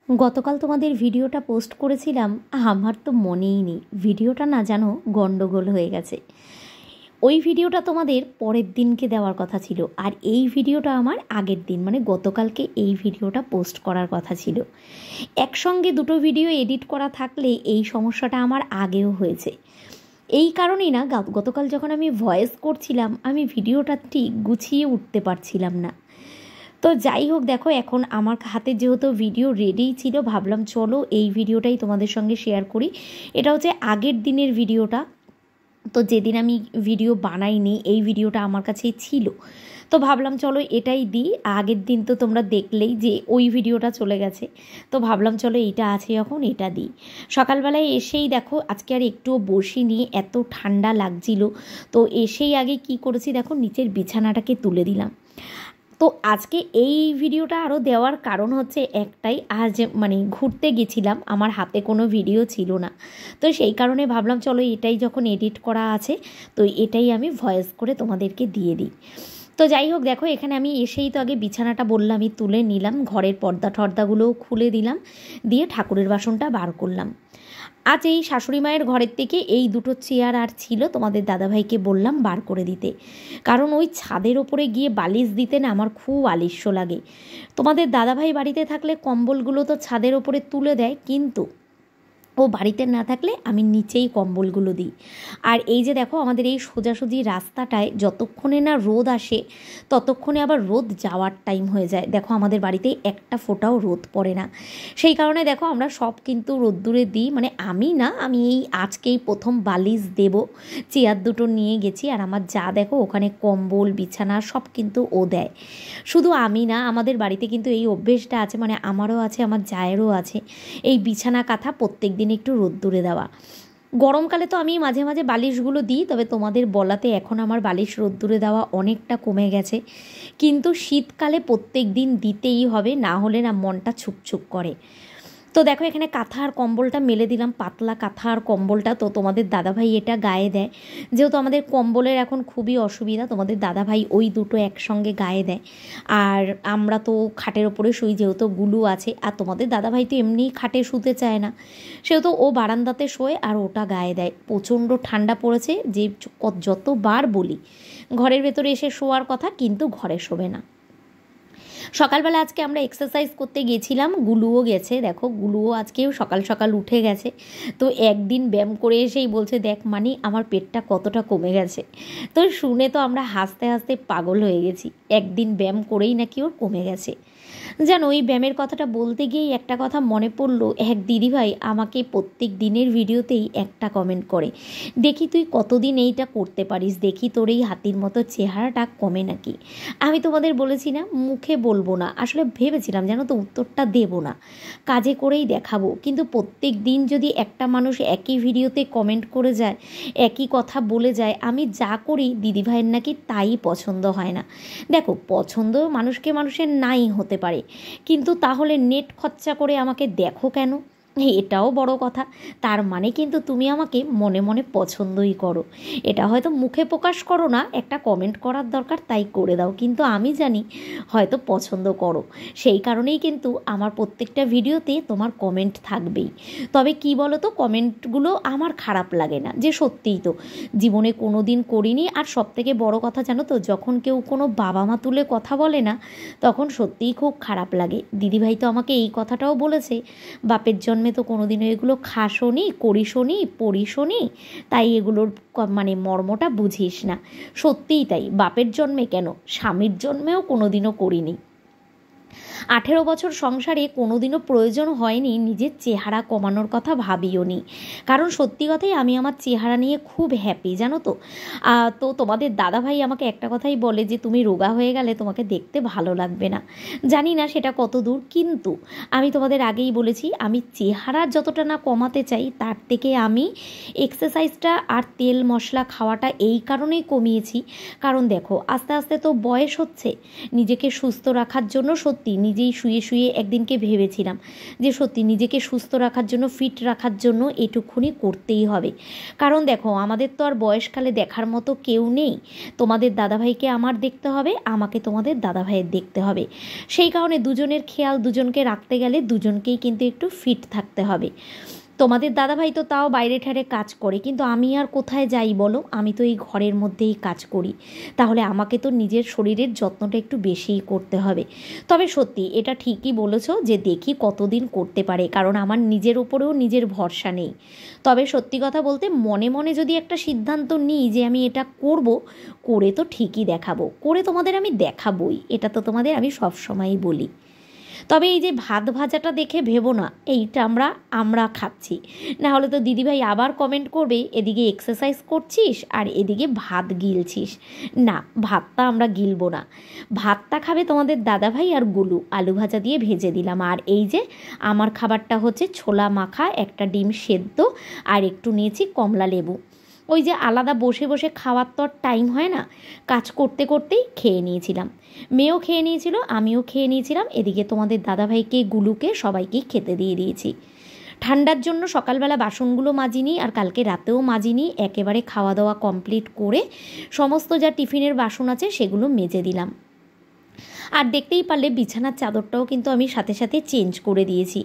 গতকাল তোমাদের ভিডিওটা পোস্ট করেছিলাম, আমার তো মনেই নেই। ভিডিওটা না জানো গন্ডগোল হয়ে গেছে। ওই ভিডিওটা তোমাদের পরের দিনকে দেওয়ার কথা ছিল, আর এই ভিডিওটা আমার আগের দিন মানে গতকালকে এই ভিডিওটা পোস্ট করার কথা ছিল। একসঙ্গে দুটো ভিডিও এডিট করা থাকলে এই সমস্যাটা আমার আগেও হয়েছে। এই কারণেই না গতকাল যখন আমি ভয়েস করছিলাম আমি ভিডিওটা ঠিক গুছিয়ে উঠতে পারছিলাম না। তো যাই হোক, দেখো এখন আমার হাতে যেহেতু ভিডিও রেডিই ছিল, ভাবলাম চলো এই ভিডিওটাই তোমাদের সঙ্গে শেয়ার করি। এটা হচ্ছে আগের দিনের ভিডিওটা। তো যেদিন আমি ভিডিও বানাইনি এই ভিডিওটা আমার কাছেই ছিল, তো ভাবলাম চলো এটাই দিই। আগের দিন তো তোমরা দেখলেই যে ওই ভিডিওটা চলে গেছে, তো ভাবলাম চলো এইটা আছে যখন এটা দিই। সকালবেলায় এসেই দেখো আজকে আর একটুও বসিনি, এত ঠান্ডা লাগছিল। তো এসেই আগে কি করেছি দেখো, নিচের বিছানাটাকে তুলে দিলাম। তো আজকে এই ভিডিওটা আরও দেওয়ার কারণ হচ্ছে একটাই, আজ মানে ঘুরতে গেছিলাম, আমার হাতে কোনো ভিডিও ছিল না। তো সেই কারণে ভাবলাম চলো এটাই যখন এডিট করা আছে তো এটাই আমি ভয়েস করে তোমাদেরকে দিয়ে দিই। তো যাই হোক, দেখো এখানে আমি এসেই তো আগে বিছানাটা বললামই তুলে নিলাম, ঘরের পর্দা টর্দাগুলোও খুলে দিলাম, দিয়ে ঠাকুরের বাসনটা বার করলাম। আজ এই শাশুড়ি মায়ের ঘরের থেকে এই দুটো চেয়ার আর ছিল, তোমাদের দাদাভাইকে বললাম বার করে দিতে, কারণ ওই ছাদের ওপরে গিয়ে বালিশ দিতে না আমার খুব আলস্য লাগে। তোমাদের দাদাভাই বাড়িতে থাকলে কম্বলগুলো তো ছাদের ওপরে তুলে দেয়, কিন্তু ও বাড়িতে না থাকলে আমি নিচেই কম্বলগুলো দিই। আর এই যে দেখো আমাদের এই সোজাসুজি রাস্তাটায় যতক্ষণে না রোদ আসে ততক্ষণে আবার রোদ যাওয়ার টাইম হয়ে যায়। দেখো আমাদের বাড়িতে একটা ফোঁটাও রোদ পড়ে না, সেই কারণে দেখো আমরা সব কিন্তু রোদ্দুরে দিই। মানে আমি না, আমি এই আজকেই প্রথম বালিশ দেব, চেয়ার দুটো নিয়ে গেছি। আর আমার যা দেখো ওখানে কম্বল বিছানা সব কিন্তু ও দেয়। শুধু আমি না, আমাদের বাড়িতে কিন্তু এই অভ্যেসটা আছে, মানে আমারও আছে আমার জায়েরও আছে, এই বিছানা কাঁথা প্রত্যেক দিন একটু রোদ্দুরে দেওয়া। গরমকালে তো আমি মাঝে মাঝে বালিশগুলো দিই, তবে তোমাদের বলাতে এখন আমার বালিশ রোদ্দুরে দেওয়া অনেকটা কমে গেছে। কিন্তু শীতকালে প্রত্যেক দিন দিতেই হবে, না হলে না মনটা ছুকছুক করে। তো দেখো এখানে কাঁথা আর কম্বলটা মেলে দিলাম, পাতলা কাঁথা আর কম্বলটা। তো তোমাদের দাদাভাই এটা গায়ে দেয়, যেহেতু আমাদের কম্বলের এখন খুবই অসুবিধা, তোমাদের দাদাভাই ওই দুটো একসঙ্গে গায়ে দেয়। আর আমরা তো খাটের ওপরে শুই, যেহেতু গুলু আছে, আর তোমাদের দাদাভাই তো এমনিই খাটে শুতে চায় না, সেহেতু ও বারান্দাতে শোয় আর ওটা গায়ে দেয়। প্রচণ্ড ঠান্ডা পড়েছে, যে যতবার বলি ঘরের ভেতরে এসে শোয়ার কথা, কিন্তু ঘরে শোবে না। সকালবেলা আজকে আমরা এক্সারসাইজ করতে গেছিলাম, গুলুও গেছে, দেখো গুলুও আজকেও সকাল সকাল উঠে গেছে। তো একদিন ব্যায়াম করে এসেই বলছে দেখ মানে আমার পেটটা কতটা কমে গেছে। তো শুনে তো আমরা হাসতে হাসতে পাগল হয়ে গেছি, একদিন ব্যায়াম করেই নাকি ওর কমে গেছে। জানো ওই ব্যায়ামের কথাটা বলতে গিয়েই একটা কথা মনে পড়লো, এক দিদিভাই আমাকে প্রত্যেক দিনের ভিডিওতেই একটা কমেন্ট করে, দেখি তুই কতদিন এইটা করতে পারিস, দেখি তোর এই হাতির মতো চেহারাটা কমে নাকি। আমি তোমাদের বলেছি না মুখে বলবো না, আসলে ভেবেছিলাম জানো তো উত্তরটা দেবো না, কাজে করেই দেখাবো। কিন্তু প্রত্যেক দিন যদি একটা মানুষ একই ভিডিওতে কমেন্ট করে যায়, একই কথা বলে যায়, আমি যা করি দিদিভাইয়ের নাকি তাই পছন্দ হয় না। দেখো পছন্দ মানুষকে মানুষের নাই হতে পারে, কিন্তু তাহলে নেট খরচা করে আমাকে দেখো কেন, এটাও বড় কথা। তার মানে কিন্তু তুমি আমাকে মনে মনে পছন্দই করো, এটা হয়তো মুখে প্রকাশ করো না, একটা কমেন্ট করার দরকার তাই করে দাও, কিন্তু আমি জানি হয়তো পছন্দ করো। সেই কারণেই কিন্তু আমার প্রত্যেকটা ভিডিওতে তোমার কমেন্ট থাকবেই। তবে কি বলো তো, কমেন্টগুলো আমার খারাপ লাগে না, যে সত্যিই তো জীবনে কোনো দিন করিনি। আর সবথেকে বড় কথা জানো তো, যখন কেউ কোনো বাবা মা তুলে কথা বলে না, তখন সত্যিই খুব খারাপ লাগে। দিদিভাই তো আমাকে এই কথাটাও বলেছে, বাপের জন্মে তো কোনোদিনও এগুলো খাসনি, করিসনি, পড়িসনি, তাই এগুলোর মানে মর্মটা বুঝিস না। সত্যিই তাই, বাপের জন্মে কেন স্বামীর জন্মেও কোনোদিনও করিনি। 18 বছর সংসারে কোনোদিনও প্রয়োজন হয়নি নিজের চেহারা কমানোর কথা ভাবিও নি, কারণ সত্যি কথাই আমি আমার চেহারা নিয়ে খুব হ্যাপি জানো তো। তো তোমাদের দাদাভাই আমাকে একটা কথাই বলে যে তুমি রোগা হয়ে গেলে তোমাকে দেখতে ভালো লাগবে না। জানি না সেটা কত দূর, কিন্তু আমি তোমাদের আগেই বলেছি আমি চেহারা যতটা না কমাতে চাই, তার থেকে আমি এক্সারসাইজটা আর তেল মশলা খাওয়াটা এই কারণেই কমিয়েছি। কারণ দেখো আস্তে আস্তে তো বয়স হচ্ছে, নিজেকে সুস্থ রাখার জন্য সত্যি নিজেই শুয়ে শুয়ে একদিনকে ভেবেছিলাম যে সত্যি নিজেকে সুস্থ রাখার জন্য, ফিট রাখার জন্য এটুকুনি করতেই হবে। কারণ দেখো, আমাদের তো আর বয়সকালে দেখার মতো কেউ নেই। তোমাদের দাদাভাইকে আমার দেখতে হবে, আমাকে তোমাদের দাদাভাইয়ের দেখতে হবে। সেই কারণে দুজনের খেয়াল দুজনকে রাখতে গেলে দুজনকেই কিন্তু একটু ফিট থাকতে হবে। তোমাদের দাদাভাই তো তাও বাইরে ঠারে কাজ করে, কিন্তু আমি আর কোথায় যাই বলো? আমি তো এই ঘরের মধ্যেই কাজ করি। তাহলে আমাকে তো নিজের শরীরের যত্নটা একটু বেশিই করতে হবে। তবে সত্যি এটা ঠিকই বলেছো যে দেখি কতদিন করতে পারে, কারণ আমার নিজের ওপরেও নিজের ভরসা নেই। তবে সত্যি কথা বলতে মনে মনে যদি একটা সিদ্ধান্ত নিই যে আমি এটা করব, করে তো ঠিকই দেখাবো, করে তোমাদের আমি দেখাবই, এটা তো তোমাদের আমি সবসময়ই বলি। তবে এই যে ভাত ভাজাটা দেখে ভেবো না এইটা আমরা আমরা খাচ্ছি, না হলে তো দিদিভাই আবার কমেন্ট করবে এদিকে এক্সারসাইজ করছিস আর এদিকে ভাত গিলছিস। না, ভাতটা আমরা গিলবো না, ভাতটা খাবে তোমাদের দাদাভাই আর গুলু। আলু ভাজা দিয়ে ভেজে দিলাম। আর এই যে আমার খাবারটা হচ্ছে ছোলা মাখা, একটা ডিম সেদ্ধ, আর একটু নিয়েছি কমলা লেবু। ওই যে আলাদা বসে বসে খাওয়ার তো আর টাইম হয় না, কাজ করতে করতেই খেয়ে নিয়েছিলাম। মেয়েও খেয়ে নিয়েছিল, আমিও খেয়ে নিয়েছিলাম। এদিকে তোমাদের দাদাভাইকে, গুলুকে, সবাইকেই খেতে দিয়ে দিয়েছি। ঠান্ডার জন্য সকালবেলা বাসনগুলো মাজিনি আর কালকে রাতেও মাজিনি, একেবারে খাওয়া দাওয়া কমপ্লিট করে সমস্ত যা টিফিনের বাসন আছে সেগুলো মেজে দিলাম। আর দেখতেই পারলে বিছানার চাদরটাও কিন্তু আমি সাথে সাথে চেঞ্জ করে দিয়েছি,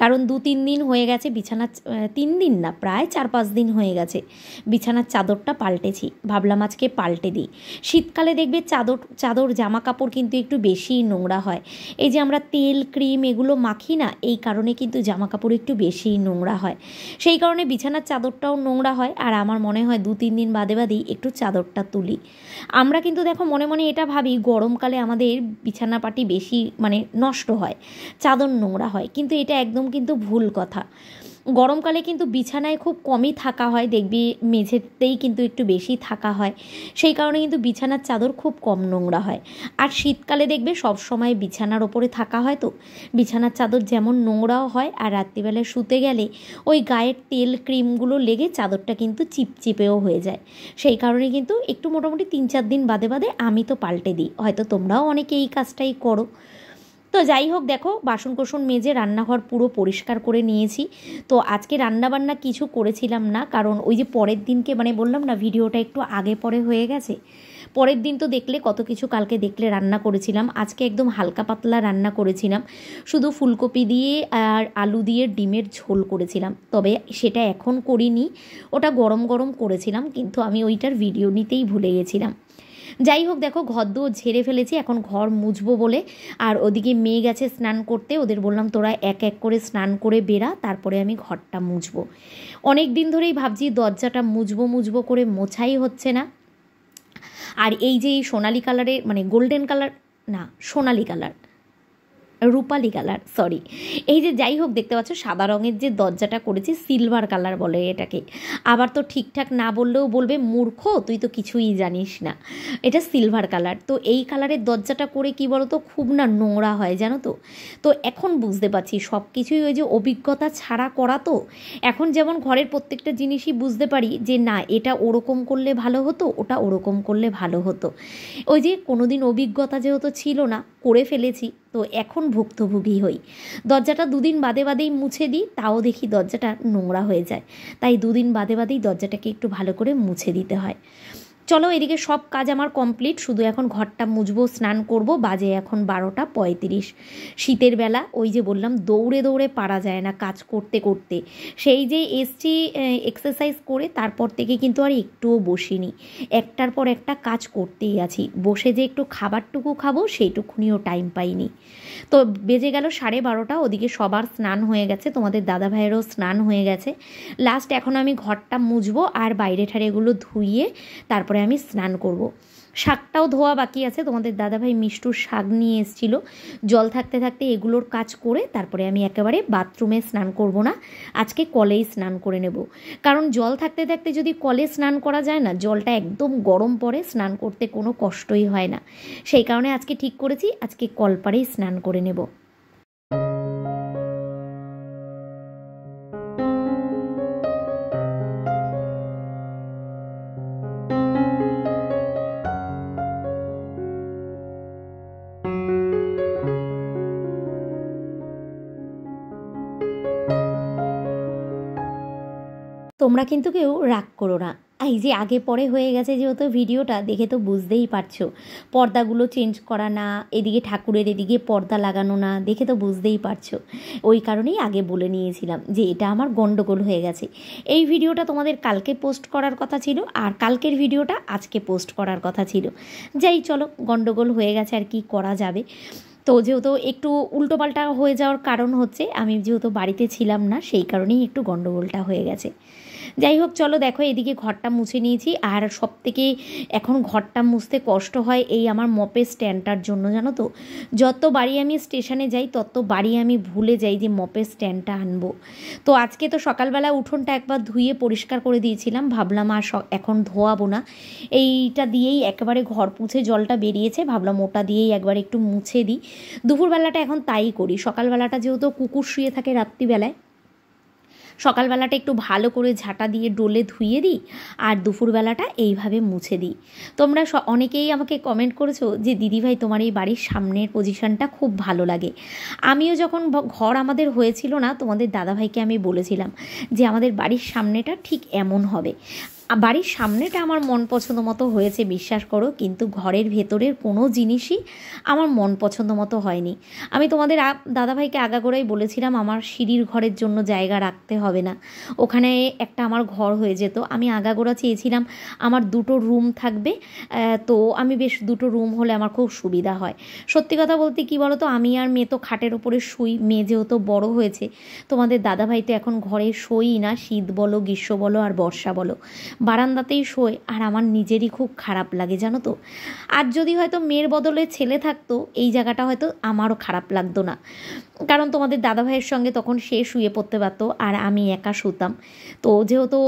কারণ 2-3 দিন হয়ে গেছে বিছানার, 3 দিন না, প্রায় 4-5 দিন হয়ে গেছে বিছানার চাদরটা পাল্টেছি। ভাবলাম আজকে পাল্টে দিই। শীতকালে দেখবে চাদর জামা কাপড় কিন্তু একটু বেশিই নোংরা হয়। এই যে আমরা তেল ক্রিম এগুলো মাখি না, এই কারণে কিন্তু জামা কাপড় একটু বেশিই নোংরা হয়। সেই কারণে বিছানার চাদরটাও নোংরা হয়, আর আমার মনে হয় 2-3 দিন বাদে বাদেই একটু চাদরটা তুলি। আমরা কিন্তু দেখো মনে মনে এটা ভাবি গরমকালে আমাদের বিছানাপাটি বেশি নষ্ট হয়, চাদর নোংরা হয়, কিন্তু এটা একদম কিন্তু ভুল কথা। গরমকালে কিন্তু বিছানায় খুব কমই থাকা হয়, দেখবি মেঝেতেই কিন্তু একটু বেশি থাকা হয়। সেই কারণে কিন্তু বিছানার চাদর খুব কম নোংরা হয়। আর শীতকালে দেখবে সব সময় বিছানার ওপরে থাকা হয়, তো বিছানার চাদর যেমন নোংরাও হয়, আর রাত্রিবেলায় শুতে গেলে ওই গায়ের তেল ক্রিমগুলো লেগে চাদরটা কিন্তু চিপচিপেও হয়ে যায়। সেই কারণে কিন্তু একটু মোটামুটি 3-4 দিন বাদে বাদে আমি তো পাল্টে দিই, হয়তো তোমরাও অনেকে এই কাজটাই করো। তো যাই হোক, দেখো বাসন কোসন মেজে রান্নাঘর পুরো পরিষ্কার করে নিয়েছি। তো আজকে রান্নাবান্না কিছু করেছিলাম না, কারণ ওই যে পরের দিনকে বললাম না ভিডিওটা একটু আগে পরে হয়ে গেছে। পরের দিন তো দেখলে কত কিছু, কালকে দেখলে রান্না করেছিলাম, আজকে একদম হালকা পাতলা রান্না করেছিলাম, শুধু ফুলকপি দিয়ে আর আলু দিয়ে ডিমের ঝোল করেছিলাম। তবে সেটা এখন করিনি, ওটা গরম গরম করেছিলাম, কিন্তু আমি ওইটার ভিডিও নিতেই ভুলে গেছিলাম। যাই হোক, দেখো ঘর দুয়ার ঝেড়ে ফেলেছি, এখন ঘর মুছবো বলে। আর ওদিকে মেয়ে গেছে স্নান করতে, ওদের বললাম তোরা এক এক করে স্নান করে বেরা, তারপরে আমি ঘরটা মুছবো। অনেক দিন ধরেই ভাবছি দরজাটা মুছবো করে মোছাই হচ্ছে না। আর এই যে এই সোনালি কালারের গোল্ডেন কালার না, সোনালি কালার, রূপালি কালার, সরি, এই যে যাই হোক দেখতে পাচ্ছ সাদা রঙের যে দরজাটা করেছি, সিলভার কালার বলে এটাকে। আবার তো ঠিকঠাক না বললেও বলবে মূর্খ, তুই তো কিছুই জানিস না। এটা সিলভার কালার। তো এই কালারের দরজাটা করে কি বলো তো, খুব না নোংরা হয় জানো তো। তো এখন বুঝতে পারছি সব কিছুই ওই যে অভিজ্ঞতা ছাড়া করা। তো এখন যেমন ঘরের প্রত্যেকটা জিনিসই বুঝতে পারি যে না, এটা ওরকম করলে ভালো হতো, ওটা ওরকম করলে ভালো হতো। ওই যে কোনোদিন অভিজ্ঞতা যেহেতু ছিল না, করে ফেলেছি, তো এখন ভুক্তভোগী হই। দরজাটা 2 দিন বাদে বাদেই মুছে দিই, তাও দেখি দরজাটা নোংরা হয়ে যায়। তাই 2 দিন বাদে বাদেই দরজাটাকে একটু ভালো করে মুছে দিতে হয়। চলো, এদিকে সব কাজ আমার কমপ্লিট, শুধু এখন ঘরটা মুছবো, স্নান করব। বাজে এখন 12টা 35। শীতের বেলা ওই যে বললাম দৌড়ে দৌড়ে পারা যায় না কাজ করতে করতে। সেই যে এসছি এক্সারসাইজ করে, তারপর থেকে কিন্তু আর একটুও বসিনি, একটার পর একটা কাজ করতেই আছি। বসে যে একটু খাবারটুকু খাবো সেইটুকুনিও টাইম পাইনি। তো বেজে গেল 12:30। ওদিকে সবার স্নান হয়ে গেছে, তোমাদের দাদা ভাইয়েরও স্নান হয়ে গেছে। লাস্ট এখন আমি ঘরটা মুছবো আর বাইরে ঠারেগুলো ধুইয়ে তারপরে আমি স্নান করব। শাকটাও ধোয়া বাকি আছে, তোমাদের দাদাভাই মিষ্টুর শাক নিয়ে এসেছিলো। জল থাকতে থাকতে এগুলোর কাজ করে তারপরে আমি একেবারে বাথরুমে স্নান করব না, আজকে কলেই স্নান করে নেব। কারণ জল থাকতে থাকতে যদি কলে স্নান করা যায় না, জলটা একদম গরম পড়ে, স্নান করতে কোনো কষ্টই হয় না। সেই কারণে আজকে ঠিক করেছি আজকে কলপাড়েই স্নান করে নেব। তোমরা কিন্তু কেউ রাগ করো না। এই যে আগে পরে হয়ে গেছে যেহেতু ভিডিওটা দেখে তো বুঝতেই পারছো, পর্দাগুলো চেঞ্জ করা না, এদিকে ঠাকুরের এদিকে পর্দা লাগানো না, দেখে তো বুঝতেই পারছো। ওই কারণেই আগে বলে নিয়েছিলাম যে এটা আমার গন্ডগোল হয়ে গেছে। এই ভিডিওটা তোমাদের কালকে পোস্ট করার কথা ছিল, আর কালকের ভিডিওটা আজকে পোস্ট করার কথা ছিল। যাই চলো, গন্ডগোল হয়ে গেছে, আর কি করা যাবে। তো যেহেতু একটু উল্টোপাল্টা হয়ে যাওয়ার কারণ হচ্ছে আমি যেহেতু বাড়িতে ছিলাম না, সেই কারণেই একটু গন্ডগোলটা হয়ে গেছে। যাই হোক চলো, দেখো এদিকে ঘরটা মুছে নিয়েছি। আর সব থেকে এখন ঘরটা মুছতে কষ্ট হয় এই আমার মপের স্ট্যান্ডটার জন্য, জানো তো। যত বাড়ি আমি স্টেশনে যাই তত বাড়ি আমি ভুলে যাই যে মপের স্ট্যান্ডটা আনবো। তো আজকে তো সকালবেলা উঠোনটা একবার ধুয়ে পরিষ্কার করে দিয়েছিলাম, ভাবলাম আর এখন ধোয়াবো না, এইটা দিয়েই একেবারে ঘর পুছে জলটা বেরিয়েছে, ভাবলাম ওটা দিয়েই একবার একটু মুছে দিই। দুপুরবেলাটা এখন তাই করি, সকালবেলাটা যেহেতু কুকুর শুয়ে থাকে রাত্রিবেলায়, সকালবেলাটা একটু ভালো করে ঝাঁটা দিয়ে ডোলে ধুয়ে দিই, আর দুপুরবেলাটা এইভাবে মুছে দিই। তোমরা অনেকেই আমাকে কমেন্ট করেছো যে দিদিভাই তোমার এই বাড়ির সামনের পজিশনটা খুব ভালো লাগে। আমিও যখন ঘর আমাদের হয়েছিল না, তোমাদের দাদাভাইকে আমি বলেছিলাম যে আমাদের বাড়ির সামনেটা ঠিক এমন হবে। বাড়ির সামনেটা আমার মন পছন্দ মতো হয়েছে, বিশ্বাস করো, কিন্তু ঘরের ভেতরের কোনো জিনিসই আমার মন পছন্দ মতো হয়নি। আমি তোমাদের দাদাভাইকে আগাগোড়াই বলেছিলাম আমার সিঁড়ির ঘরের জন্য জায়গা রাখতে হবে না, ওখানে একটা আমার ঘর হয়ে যেত। আমি আগাগোড়া চেয়েছিলাম আমার দুটো রুম থাকবে, তো আমি বেশ দুটো রুম হলে আমার খুব সুবিধা হয়। সত্যি কথা বলতে কী বলো তো, আমি আর মেয়ে তো খাটের ওপরে শুই, মেয়ে যেহেতু বড়ো হয়েছে, তোমাদের দাদাভাই তো এখন ঘরে শোই না, শীত বলো গ্রীষ্ম বলো আর বর্ষা বলো, বারান্দাতেই শোয়। আর আমার নিজেরই খুব খারাপ লাগে, জানো তো। আর যদি হয়তো মেয়ের বদলে ছেলে থাকতো, এই জায়গাটা হয়তো আমারও খারাপ লাগতো না, কারণ তোমাদের দাদাভাইয়ের সঙ্গে তখন সে শুয়ে পড়তে পারতো আর আমি একা শুতাম। তো যেহেতু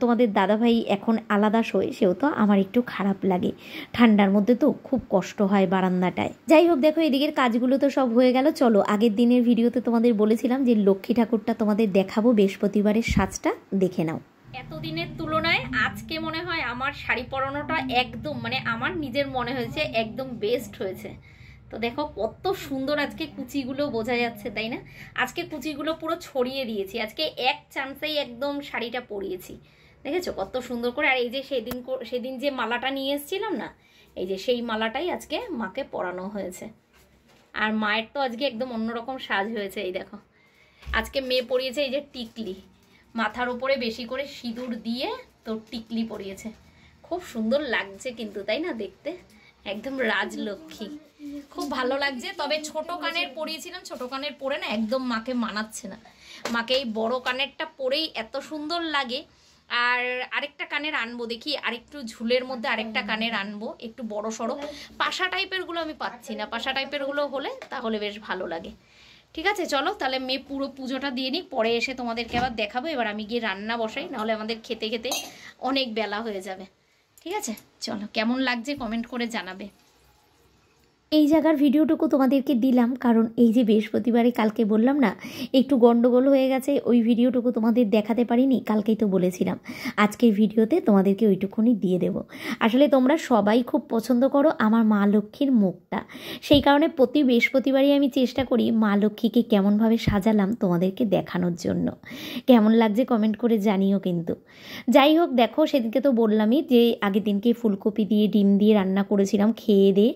তোমাদের দাদাভাই এখন আলাদা শোয়, সেহেতু আমার একটু খারাপ লাগে, ঠান্ডার মধ্যে তো খুব কষ্ট হয় বারান্দাটায়। যাই হোক, দেখো এদিকের কাজগুলো তো সব হয়ে গেল। চলো, আগের দিনের ভিডিওতে তোমাদের বলেছিলাম যে লক্ষ্মী ঠাকুরটা তোমাদের দেখাবো, বৃহস্পতিবারের সাজটা দেখে নাও। এতদিনের তুলনায় আজকে মনে হয় আমার শাড়ি পরানোটা একদম, মানে আমার নিজের মনে হয়েছে একদম বেস্ট হয়েছে। তো দেখো কত সুন্দর আজকে কুচিগুলো বোঝা যাচ্ছে, তাই না? আজকে কুচিগুলো পুরো ছড়িয়ে দিয়েছি, আজকে এক চান্সেই একদম শাড়িটা পরিয়েছি, দেখেছো কত সুন্দর করে। আর এই যে সেদিন যে মালাটা নিয়ে এসেছিলাম না, এই যে সেই মালাটাই আজকে মাকে পরানো হয়েছে। আর মায়ের তো আজকে একদম অন্যরকম সাজ হয়েছে। এই দেখো আজকে মেয়ে পরিয়েছে এই যে টিকলি, মাথার উপরে বেশি করে সিঁদুর দিয়ে তো টিকলি পরিয়েছে, খুব সুন্দর লাগছে কিন্তু, তাই না দেখতে? একদম রাজলক্ষ্মী, খুব ভালো লাগছে। তবে ছোট কানের পরিয়েছিলাম, ছোট কানের পরে না একদম মাকে মানাচ্ছে না, মাকে এই বড় কানেরটা পরেই এত সুন্দর লাগে। আর আরেকটা কানের আনবো, দেখি আরেকটু ঝুলের মধ্যে আরেকটা কানের আনবো, একটু বড় সড়ো। পাশা টাইপের গুলো আমি পাচ্ছি না, পাশা টাইপের গুলো হলে তাহলে বেশ ভালো লাগে। ঠিক আছে চলো তাহলে মেয়ে পুরো পুজোটা দিয়ে নিই, পরে এসে তোমাদেরকে আবার দেখাবো। এবার আমি গিয়ে রান্না বসাই, নাহলে আমাদের খেতে খেতে অনেক বেলা হয়ে যাবে। ঠিক আছে চলো, কেমন লাগছে কমেন্ট করে জানাবে। এই জায়গার ভিডিওটুকু তোমাদেরকে দিলাম কারণ এই যে বৃহস্পতিবারে কালকে বললাম না একটু গন্ডগোল হয়ে গেছে, ওই ভিডিওটুকু তোমাদের দেখাতে পারিনি, কালকেই তো বলেছিলাম আজকের ভিডিওতে তোমাদেরকে ওইটুকুনি দিয়ে দেব। আসলে তোমরা সবাই খুব পছন্দ করো আমার মা লক্ষ্মীর মুখটা, সেই কারণে প্রতি বৃহস্পতিবারই আমি চেষ্টা করি মা লক্ষ্মীকে কেমনভাবে সাজালাম তোমাদেরকে দেখানোর জন্য। কেমন লাগছে কমেন্ট করে জানিও কিন্তু। যাই হোক দেখো, সেদিনকে তো বললামই যে আগের দিনকে ফুলকপি দিয়ে ডিম দিয়ে রান্না করেছিলাম, খেয়ে দিয়ে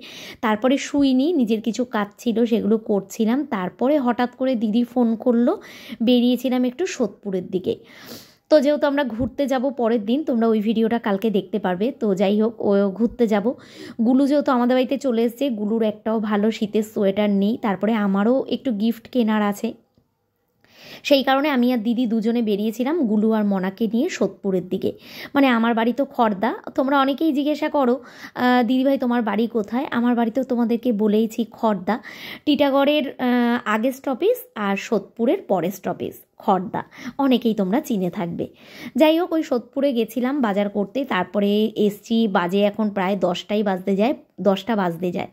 তারপরে শুইনি, নিজের কিছু কাজ ছিল সেগুলো করছিলাম। তারপরে হঠাৎ করে দিদি ফোন করলো, বেরিয়েছিলাম একটু সোদপুরের দিকে। তো যেহেতু আমরা ঘুরতে যাব পরের দিন, তোমরা ওই ভিডিওটা কালকে দেখতে পারবে। তো যাই হোক, ও ঘুরতে যাব। গুলু যেহেতু আমাদের বাড়িতে চলে এসছে, গুলুর একটাও ভালো শীতের সোয়েটার নেই, তারপরে আমারও একটু গিফট কেনার আছে, সেই কারণে আমি আর দিদি দুজনে বেরিয়েছিলাম গুলু আর মনাকে নিয়ে সোদপুরের দিকে। মানে আমার বাড়ি তো খড়দা, তোমরা অনেকেই জিজ্ঞাসা করো দিদিভাই তোমার বাড়ি কোথায়। আমার বাড়ি তো তোমাদেরকে বলেইছি খড়দা, টিটাগড়ের আগের স্টপেজ আর সোদপুরের পরের স্টপেজ খড়দা, অনেকেই তোমরা চিনে থাকবে। যাই হোক, ওই সোদপুরে গেছিলাম বাজার করতে, তারপরে এসছি, বাজে এখন প্রায় 10টা বাজতে যায়।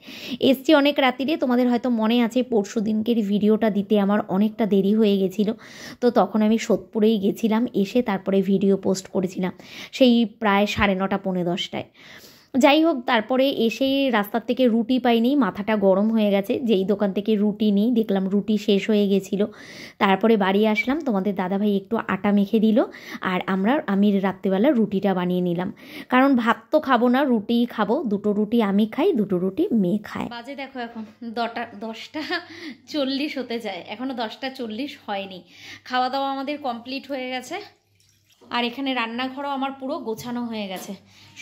এসছি অনেক রাত্রিরে, তোমাদের হয়তো মনে আছে পরশু দিনকের ভিডিওটা দিতে আমার অনেকটা দেরি হয়ে গেছিলো, তো তখন আমি সোদপুরেই গেছিলাম, এসে তারপরে ভিডিও পোস্ট করেছিলাম সেই প্রায় 9:30 পৌনে 10টায়। যাই হোক, তারপরে এসে রাস্তার থেকে রুটি পাইনি, মাথাটা গরম হয়ে গেছে। যেই দোকান থেকে রুটি নিই দেখলাম রুটি শেষ হয়ে গেছিলো। তারপরে বাড়ি আসলাম, তোমাদের দাদাভাই একটু আটা মেখে দিল, আর আমি রাত্রিবেলা রুটিটা বানিয়ে নিলাম। কারণ ভাত তো খাবো না, রুটিই খাবো। দুটো রুটি আমি খাই, দুটো রুটি মেয়ে খায়। বাজে দেখো এখন 10:40 হতে যায়, এখনও 10:40 হয়নি। খাওয়া দাওয়া আমাদের কমপ্লিট হয়ে গেছে, আর এখানে রান্নাঘরও আমার পুরো গোছানো হয়ে গেছে।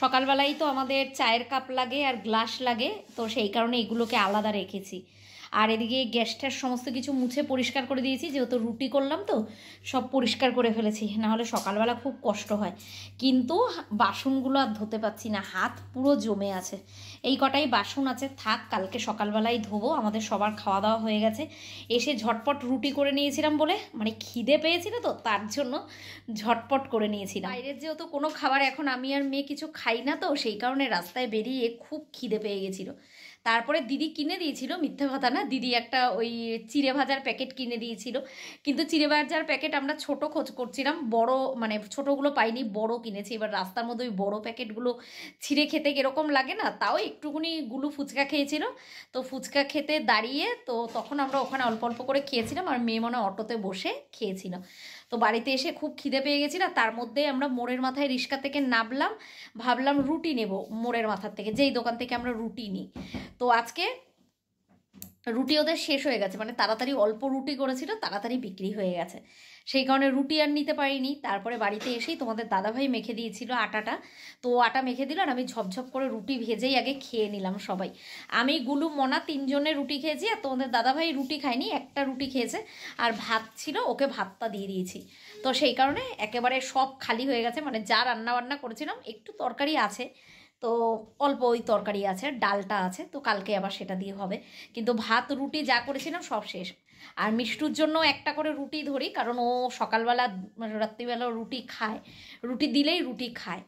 সকালবেলাই তো আমাদের চায়ের কাপ লাগে আর গ্লাস লাগে, তো সেই কারণে এগুলোকে আলাদা রেখেছি। আর এদিকে গ্যাসটার সমস্ত কিছু মুছে পরিষ্কার করে দিয়েছি, যেহেতু রুটি করলাম তো সব পরিষ্কার করে ফেলেছি, নাহলে সকালবেলা খুব কষ্ট হয়। কিন্তু বাসনগুলো আর ধুতে পারছি না, হাত পুরো জমে আছে। এই কটাই বাসন আছে, থাক, কালকে সকালবেলায় ধোবো। আমাদের সবার খাওয়া দাওয়া হয়ে গেছে। এসে ঝটপট রুটি করে নিয়েছিলাম বলে, মানে খিদে পেয়েছিল তো তার জন্য ঝটপট করে নিয়েছিলাম। বাইরের যেহেতু কোনো খাবার এখন আমি আর মেয়ে কিছু খাই না, তো সেই কারণে রাস্তায় বেরিয়ে খুব খিদে পেয়ে গেছিলো। তারপরে দিদি কিনে দিয়েছিল, মিথ্যে কথা না, দিদি একটা ওই চিড়ে ভাজার প্যাকেট কিনে দিয়েছিল। কিন্তু চিড়ে ভাজার প্যাকেট আমরা ছোট খোঁজ করছিলাম, বড় মানে ছোটোগুলো পাইনি, বড় কিনেছি। এবার রাস্তার মধ্যে ওই বড়ো প্যাকেটগুলো ছিঁড়ে খেতে কীরকম লাগে না, তাও একটুকুনি গুলু ফুচকা খেয়েছিল। তো ফুচকা খেতে দাঁড়িয়ে তো তখন আমরা ওখানে অল্প অল্প করে খেয়েছিলাম, আর মেয়ে মনে অটোতে বসে খেয়েছিল। তো বাড়িতে এসে খুব খিদে পেয়ে গেছিল, তার মধ্যে আমরা মোড়ের মাথায় রিক্সা থেকে নামলাম, ভাবলাম রুটি নেব মোড়ের মাথার থেকে, যেই দোকান থেকে আমরা রুটি নিই। তো আজকে রুটি ওদের শেষ হয়ে গেছে, মানে তাড়াতাড়ি অল্প রুটি করেছিল, তাড়াতাড়ি বিক্রি হয়ে গেছে, সেই কারণে রুটি আর নিতে পারিনি। তারপরে বাড়িতে এসেই তোমাদের দাদাভাই মেখে দিয়েছিল আটাটা, তো আটা মেখে দিল, আর আমি ঝপঝপ করে রুটি ভেজেই আগে খেয়ে নিলাম সবাই। আমি গুলু মনা তিনজনের রুটি খেয়েছি, আর তোমাদের দাদাভাই রুটি খায়নি, একটা রুটি খেয়েছে, আর ভাত ছিল, ওকে ভাতটা দিয়ে দিয়েছি। তো সেই কারণে একেবারে সব খালি হয়ে গেছে, মানে যা রান্না বান্না করেছিলাম, একটু তরকারি আছে, তো অল্প ওই তরকারি আছে, ডালটা আছে, তো কালকে আবার সেটা দিয়ে হবে। কিন্তু ভাত রুটি যা করেছিলাম সব শেষ। আর মিষ্টুর জন্য একটা করে রুটি ধরি, কারণ ও সকালবেলা রাত্রিবেলা রুটি খায়, রুটি দিলেই রুটি খায়।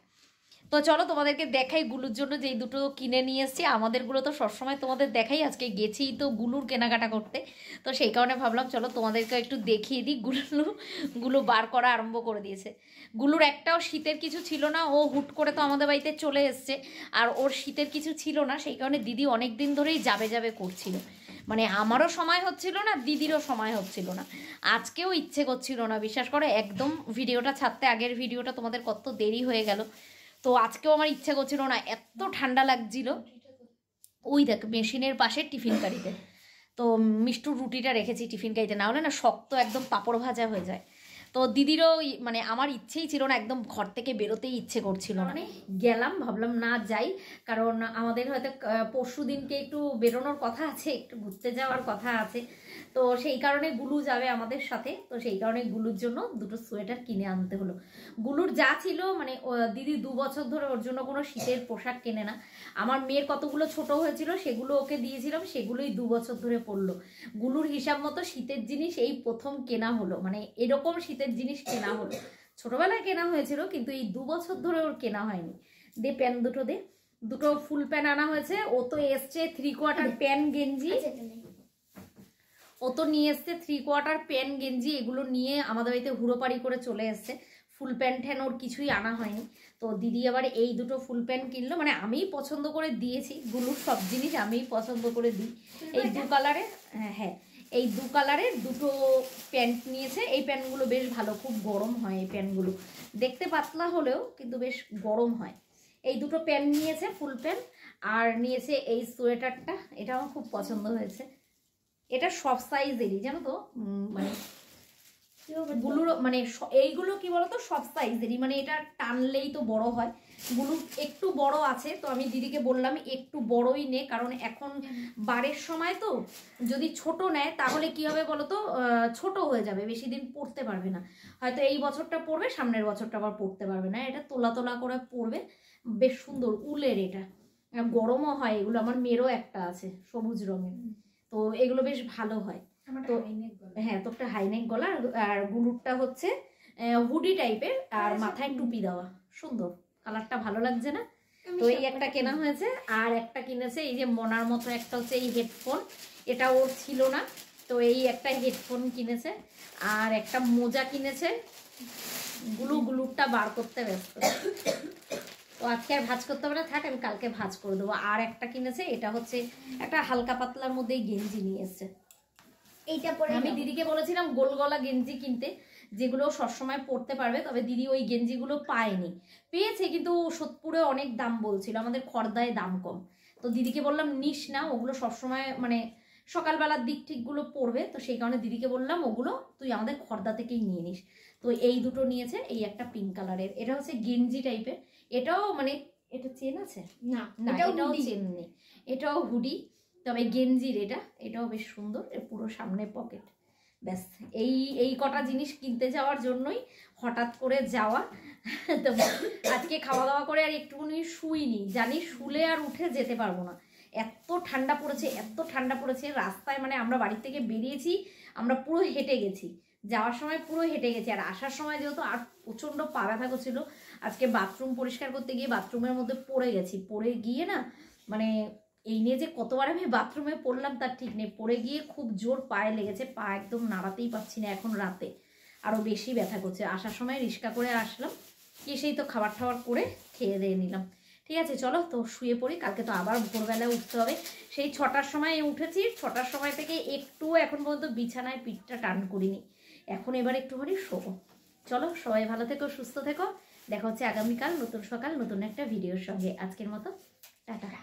তো চলো তোমাদেরকে দেখাই গুলুর জন্য যেই দুটো কিনে নিয়ে এসেছি। আমাদেরগুলো তো সবসময় তোমাদের দেখাই, আজকে গেছি তো গুলুর কেনাকাটা করতে, তো সেই কারণে ভাবলাম চলো তোমাদেরকে একটু দেখিয়ে দিই। গুলু বার করা আরম্ভ করে দিয়েছে। গুলুর একটাও শীতের কিছু ছিল না, ও হুট করে তো আমাদের বাড়িতে চলে এসছে, আর ওর শীতের কিছু ছিল না, সেই কারণে দিদি অনেক দিন ধরেই যাবে যাবে করছিল। মানে আমারও সময় হচ্ছিল না, দিদিরও সময় হচ্ছিল না, আজকেও ইচ্ছে করছিল না। বিশ্বাস করো, একদম ভিডিওটা ছাড়তে আগের ভিডিওটা তোমাদের কত দেরি হয়ে গেল, তো আজকেও আমার ইচ্ছা করছিল না, এত ঠান্ডা লাগছিল। ওই দেখ মেশিনের পাশে টিফিন কারিতে তো মিষ্টুর রুটিটা রেখেছি টিফিন কারিতে, না হলে না শক্ত একদম পাঁপড় ভাজা হয়ে যায়। তো দিদিরও মানে আমার ইচ্ছেই ছিল না, একদম ঘর থেকে বেরোতেই ইচ্ছে করছিল না, গেলাম, ভাবলাম না যাই, কারণ আমাদের হয়তো পরশু দিনকে একটু বেরোনোর কথা আছে, একটু ঘুরতে যাওয়ার কথা আছে, তো সেই কারণে গুলু যাবে আমাদের সাথে, তো সেই কারণে গুলুর জন্য দুটো সোয়েটার কিনে আনতে হলো। গুলুর যা ছিল মানে দিদি 2 বছর ধরে ওর জন্য কোনো শীতের পোশাক কেনে না। আমার মেয়ের কতগুলো ছোট হয়েছিল সেগুলো ওকে দিয়েছিলাম, সেগুলোই 2 বছর ধরে পরলো। গুলুর হিসাব মতো শীতের জিনিস এই প্রথম কেনা হলো, মানে এরকম শীতের জিনিস কেনা হলো। ছোটবেলায় কেনা হয়েছিল, কিন্তু এই 2 বছর ধরে ওর কেনা হয়নি। দে প্যান দুটো দে, দুটো ফুল প্যান আনা হয়েছে। ও তো এসছে 3/4 প্যান গেঞ্জি, ও তো নিয়ে এসছে 3/4 প্যান গেঞ্জি, এগুলো নিয়ে আমাদের বাড়িতে হুড়োপাড়ি করে চলে এসছে। ফুল প্যান্ট ট্যান ওর কিছুই আনা হয়নি। তো দিদি আবার এই দুটো ফুল প্যান্ট কিনলো, মানে আমিই পছন্দ করে দিয়েছি, গুলুর সব জিনিস আমিই পছন্দ করে দিই। এই 2 কালারের, হ্যাঁ এই 2 কালারের দুটো প্যান্ট নিয়েছে। এই প্যান্টগুলো বেশ ভালো, খুব গরম হয় এই প্যান্টগুলো, দেখতে পাতলা হলেও কিন্তু বেশ গরম হয়। এই দুটো প্যান্ট নিয়েছে ফুল প্যান্ট, আর নিয়েছে এই সোয়েটারটা, এটা আমার খুব পছন্দ হয়েছে। এটা সব সাইজেরই জানো তো, মানে গুলুর মানে এইগুলো কি বলতো সব সাইজেরই, মানে এটা টানলেই তো বড় হয়। গুলু একটু বড় আছে, তো আমি দিদিকে বললাম একটু বড়ই নে, কারণ এখন বারের সময় তো যদি ছোট নেয় তাহলে কি হবে বলতো, ছোট হয়ে যাবে, বেশি দিন পরতে পারবে না। হয়তো এই বছরটা পরবে, সামনের বছরটা আবার পরতে পারবে না। এটা তোলা তোলা করে পরবে, বেশ সুন্দর উলের, এটা গরমও হয়। এগুলো আমার মেয়েরও একটা আছে সবুজ রঙের, তো এগুলো বেশ ভালো হয়। তো হ্যাঁ, তো একটা হাইনেক গলা, আর গুলুরটা হচ্ছে হুডি টাইপের, আর মাথায় টুপি দেওয়া, সুন্দর, কালারটা ভালো লাগছে না? তো এই একটা কেনা হয়েছে। আর একটা কিনেছে এই যে মনার মতো একটা হচ্ছে এই হেডফোন, এটা ওর ছিল না, তো এই একটা হেডফোন কিনেছে। আর একটা মোজা কিনেছে, গুলুরটা বার করতে ব্যস্ত। তো আজকে আর ভাঁজ করতে হবে না, থাক আমি কালকে ভাঁজ করে দেবো। আর একটা কিনেছে, এটা হচ্ছে একটা হালকা পাতলার মধ্যে গেঞ্জি নিয়ে এসছে। এইটা পরে আমি দিদিকে বলেছিলাম গোল গলা গেঞ্জি কিনতে, যেগুলো সবসময় পরতে পারবে, তবে দিদি ওই গেঞ্জিগুলো পায়নি, পেয়েছে কিন্তু সোদপুরে অনেক দাম বলছিল, আমাদের খড়দায় দাম কম। তো দিদিকে বললাম নিস না, ওগুলো সবসময় মানে সকালবেলার দিক ঠিকগুলো পরবে, তো সেই কারণে দিদিকে বললাম ওগুলো তুই আমাদের খড়দা থেকেই নিয়ে নিস। তো এই দুটো নিয়েছে, এই একটা পিঙ্ক কালারের, এটা হচ্ছে গেঞ্জি টাইপের, এটাও মানে এটা চেন আছে না, এটাও চেন নেই, এটাও হুডি, তবে গেঞ্জির এটাও বেশ সুন্দর, এর পুরো সামনে পকেট। ব্যাস এই কটা জিনিস কিনতে যাওয়ার জন্যই হঠাৎ করে যাওয়া। তো আজকে খাওয়া দাওয়া করে আর একটুখানি শুইনি, জানি শুলে আর উঠে যেতে পারবো না, এত ঠান্ডা পড়েছে, এত ঠান্ডা পড়েছে রাস্তায়, মানে আমরা বাড়ি থেকে বেরিয়েছি, আমরা পুরো হেঁটে গেছি, যাওয়ার সময় পুরো হেঁটে গেছি, আর আসার সময় যেহেতু আর প্রচণ্ড পা ব্যথা করছিল, আজকে বাথরুম পরিষ্কার করতে গিয়ে বাথরুমের মধ্যে পড়ে গেছি, পড়ে গিয়ে না মানে এই নিয়ে যে কতবার আমি বাথরুমে পড়লাম তার ঠিক নেই, পড়ে গিয়ে খুব জোর পায়ে লেগেছে, পা একদম নাড়াতেই পারছি না, এখন রাতে আরও বেশি ব্যথা করছে। আসার সময় রিক্সা করে আসলাম, এসেই তো খাবার টাবার করে খেয়ে দিয়ে নিলাম। ঠিক আছে চলো তো শুয়ে পড়ি, কালকে তো আবার ভোরবেলায় উঠতে হবে। সেই 6টার সময় উঠেছি, 6টার সময় থেকে একটু এখন পর্যন্ত বিছানায় পিঠটা টান করিনি, এখন এবার একটুখানি শোবো। চলো সবাই ভালো থেকো, সুস্থ থেকো, দেখা হচ্ছে আগামীকাল নতুন সকাল নতুন একটা ভিডিওর সঙ্গে। আজকের মতো টাটা।